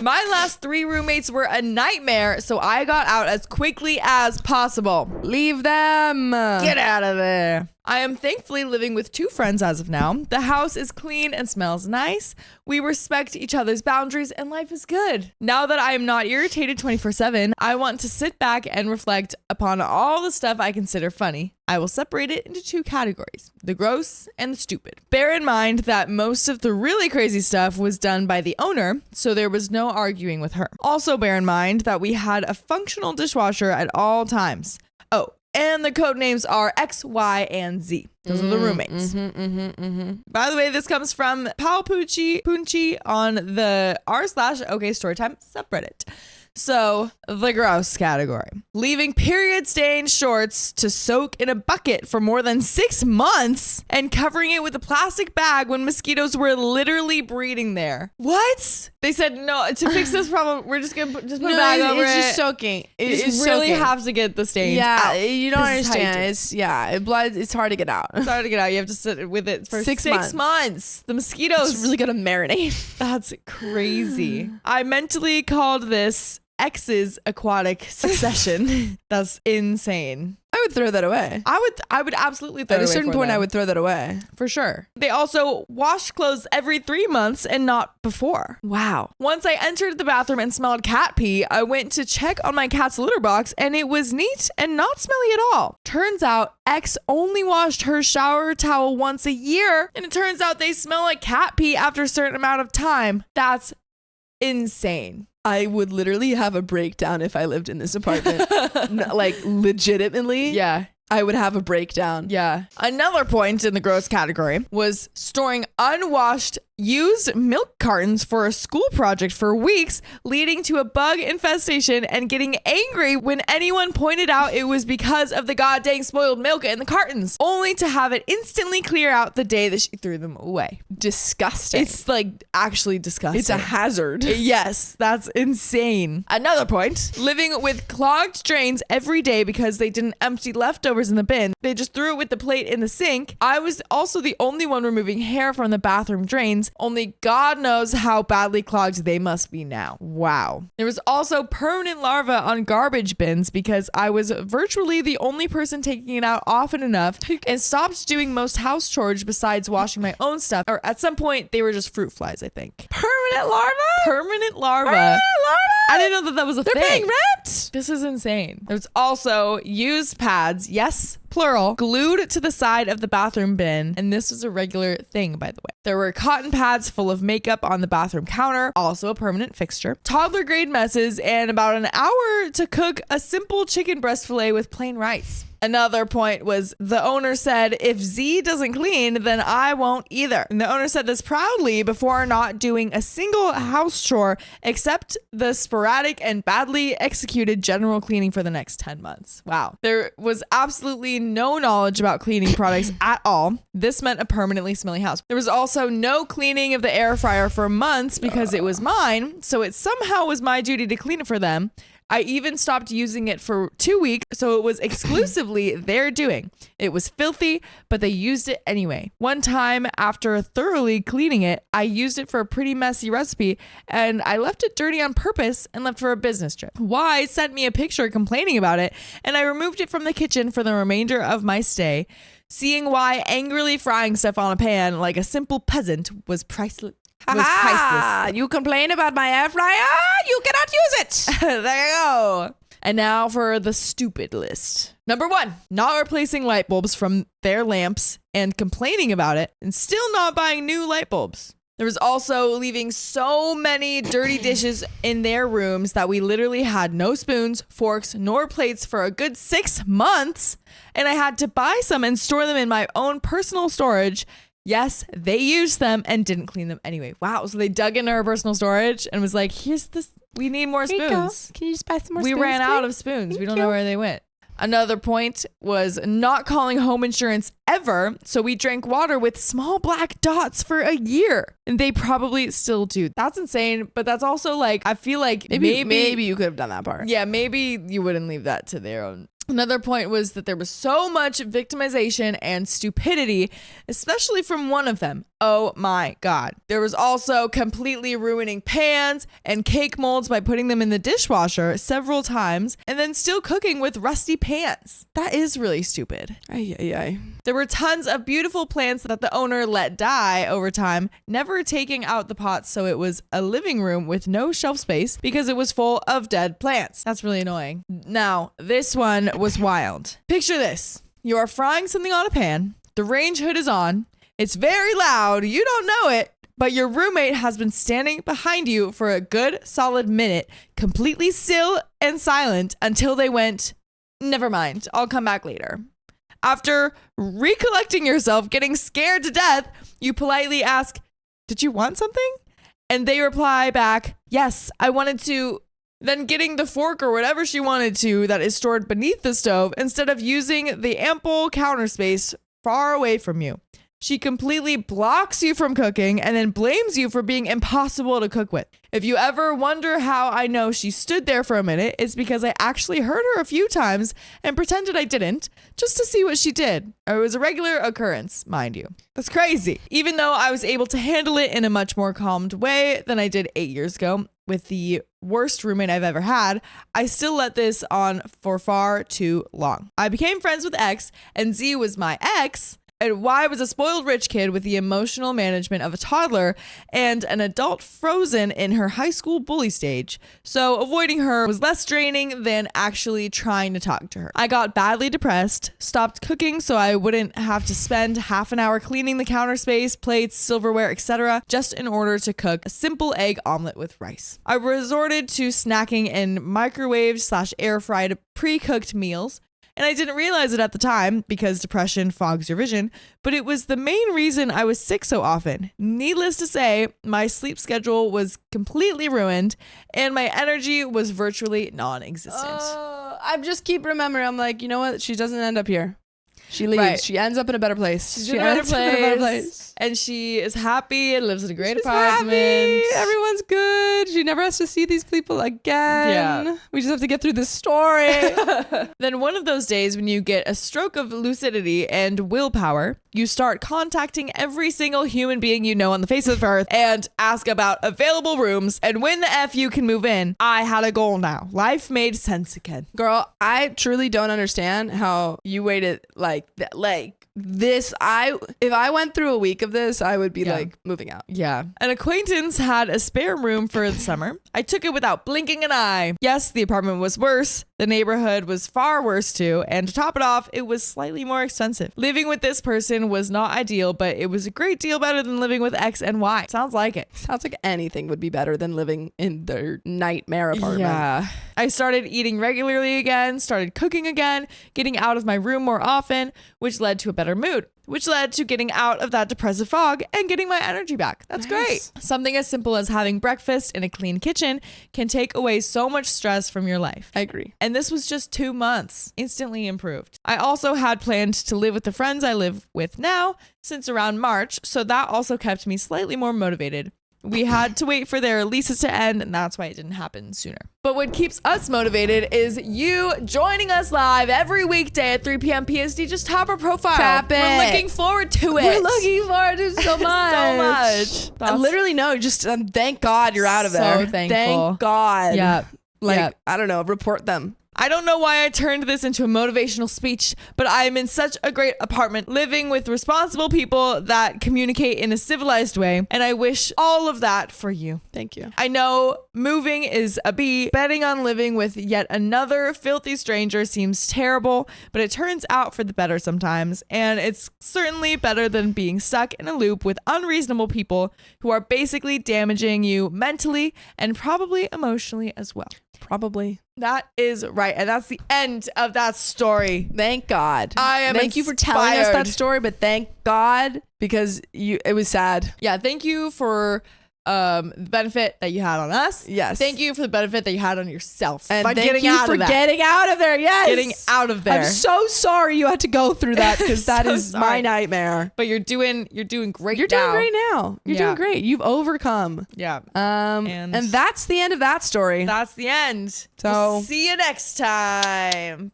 My last 3 roommates were a nightmare, so I got out as quickly as possible. Leave them. Get out of there. I am thankfully living with 2 friends as of now. The house is clean and smells nice. We respect each other's boundaries and life is good. Now that I am not irritated 24/7, I want to sit back and reflect upon all the stuff I consider funny. I will separate it into 2 categories, the gross and the stupid. Bear in mind that most of the really crazy stuff was done by the owner, so there was no arguing with her. Also bear in mind that we had a functional dishwasher at all times. Oh, and the code names are X, Y, and Z. Those are the roommates. By the way, this comes from Pal Punchi on the r/OKstorytime subreddit. So, the gross category. Leaving period-stained shorts to soak in a bucket for more than 6 months and covering it with a plastic bag when mosquitoes were literally breeding there. What? They said, no, to fix this problem, we're just going to put a bag over it. It's just soaking. You really have to get the stains out. You don't understand. It's hard to get out. It's hard to get out. You have to sit with it for 6 months. The mosquitoes. It's really going to marinate. That's crazy. I mentally called this X's aquatic succession. That's insane. I would throw that away. I would absolutely throw it away. At a certain point, I would throw that away. For sure. They also wash clothes every 3 months and not before. Wow. Once I entered the bathroom and smelled cat pee, I went to check on my cat's litter box and it was neat and not smelly at all. Turns out X only washed her shower towel once a year, and it turns out they smell like cat pee after a certain amount of time. That's insane. I would literally have a breakdown if I lived in this apartment. Like, legitimately. Yeah. I would have a breakdown. Yeah. Another point in the gross category was storing unwashed used milk cartons for a school project for weeks, leading to a bug infestation and getting angry when anyone pointed out it was because of the goddamn spoiled milk in the cartons, only to have it instantly clear out the day that she threw them away. Disgusting. It's like actually disgusting. It's a hazard. Yes, that's insane. Another point, living with clogged drains every day because they didn't empty leftovers in the bin. They just threw it with the plate in the sink. I was also the only one removing hair from the bathroom drains. Only God knows how badly clogged they must be now. Wow. There was also permanent larvae on garbage bins because I was virtually the only person taking it out often enough and stopped doing most house chores besides washing my own stuff. Or at some point, they were just fruit flies, I think. Permanent larva? Permanent larva. I didn't know that was a thing. They're paying rent. This is insane. There's also used pads, yes, plural, glued to the side of the bathroom bin. And this was a regular thing, by the way. There were cotton pads full of makeup on the bathroom counter, also a permanent fixture, toddler grade messes, and about an hour to cook a simple chicken breast fillet with plain rice. Another point was the owner said, if Z doesn't clean, then I won't either. And the owner said this proudly before not doing a single house chore except the sporadic and badly executed general cleaning for the next 10 months. Wow. There was absolutely no knowledge about cleaning products at all. This meant a permanently smelly house. There was also no cleaning of the air fryer for months because it was mine, so it somehow was my duty to clean it for them. I even stopped using it for 2 weeks, so it was exclusively their doing. It was filthy, but they used it anyway. One time, after thoroughly cleaning it, I used it for a pretty messy recipe, and I left it dirty on purpose and left for a business trip. Y sent me a picture complaining about it, and I removed it from the kitchen for the remainder of my stay. Seeing Y angrily frying stuff on a pan like a simple peasant was priceless. You complain about my air fryer? You cannot use it. There you go. And now for the stupid list. Number 1, not replacing light bulbs from their lamps and complaining about it and still not buying new light bulbs. There was also leaving so many dirty dishes in their rooms that we literally had no spoons, forks, nor plates for a good 6 months. And I had to buy some and store them in my own personal storage. Yes, they used them and didn't clean them anyway. Wow. So they dug into her personal storage and was like, here's this. We need more spoons. Can you just buy some more spoons? We ran out of spoons. We don't know where they went. Another point was not calling home insurance ever. So we drank water with small black dots for a year. And they probably still do. That's insane. But that's also like, I feel like maybe you could have done that part. Yeah, maybe you wouldn't leave that to their own Another point was that there was so much victimization and stupidity, especially from one of them. Oh my God. There was also completely ruining pans and cake molds by putting them in the dishwasher several times and then still cooking with rusty pans. That is really stupid. There were tons of beautiful plants that the owner let die over time, never taking out the pots, so it was a living room with no shelf space because it was full of dead plants. That's really annoying. Now, this one was wild. Picture this. You are frying something on a pan. The range hood is on. It's very loud. You don't know it, but your roommate has been standing behind you for a good solid minute, completely still and silent until they went, "Never mind, I'll come back later." After recollecting yourself, getting scared to death, you politely ask, "Did you want something?" And they reply back, "Yes, I wanted to." Then getting the fork or whatever she wanted to that is stored beneath the stove instead of using the ample counter space far away from you. She completely blocks you from cooking and then blames you for being impossible to cook with. If you ever wonder how I know she stood there for a minute, it's because I actually heard her a few times and pretended I didn't just to see what she did. It was a regular occurrence, mind you. That's crazy. Even though I was able to handle it in a much more calmed way than I did 8 years ago with the worst roommate I've ever had, I still let this on for far too long. I became friends with X and Z was my ex, and Y was a spoiled rich kid with the emotional management of a toddler and an adult frozen in her high school bully stage. So avoiding her was less draining than actually trying to talk to her. I got badly depressed, stopped cooking so I wouldn't have to spend half an hour cleaning the counter space, plates, silverware, etc. just in order to cook a simple egg omelet with rice. I resorted to snacking in microwave/air fried pre-cooked meals. And I didn't realize it at the time because depression fogs your vision, but it was the main reason I was sick so often. Needless to say, my sleep schedule was completely ruined and my energy was virtually non-existent. I just keep remembering, I'm like, you know what? She doesn't end up here. She leaves. Right. She ends up in a better place. She's in a better place. And she is happy and lives in a great apartment. Happy. Everyone's good. She never has to see these people again. Yeah. We just have to get through this story. Then one of those days when you get a stroke of lucidity and willpower, you start contacting every single human being you know on the face of the earth and ask about available rooms and when the F you can move in. I had a goal now. Life made sense again. Girl, I truly don't understand how you waited like this. If I went through a week of this, I would be like moving out. Yeah. An acquaintance had a spare room for the summer. I took it without blinking an eye. Yes, the apartment was worse. The neighborhood was far worse too. And to top it off, it was slightly more expensive. Living with this person was not ideal, but it was a great deal better than living with X and Y. Sounds like it. Sounds like anything would be better than living in their nightmare apartment. Yeah. I started eating regularly again, started cooking again, getting out of my room more often, which led to a better mood, which led to getting out of that depressive fog and getting my energy back. That's great. Something as simple as having breakfast in a clean kitchen can take away so much stress from your life. I agree. And this was just 2 months. Instantly improved. I also had planned to live with the friends I live with now since around March, so that also kept me slightly more motivated. We had to wait for their leases to end, and that's why it didn't happen sooner. But what keeps us motivated is you joining us live every weekday at 3 p.m. PST. Just tap our profile. Tap it. We're looking forward to it. We're looking forward to it so much. So much. Literally, no, just thank God you're out of there. So thankful. Thank God. Yeah. I don't know, report them. I don't know why I turned this into a motivational speech, but I am in such a great apartment living with responsible people that communicate in a civilized way, and I wish all of that for you. Thank you. I know moving is a B. Betting on living with yet another filthy stranger seems terrible, but it turns out for the better sometimes, and it's certainly better than being stuck in a loop with unreasonable people who are basically damaging you mentally and probably emotionally as well. Probably. That is right. And that's the end of that story. Thank God. Thank you for telling us that story, but thank God because it was sad. Yeah. Thank you for the benefit that you had on us. Yes. Thank you for the benefit that you had on yourself. And thank you for getting out of there. Yes. Getting out of there. I'm so sorry you had to go through that because that is my nightmare. But you're doing great. You're doing great now. You're doing great. You've overcome. Yeah. And that's the end of that story. That's the end. So we'll see you next time.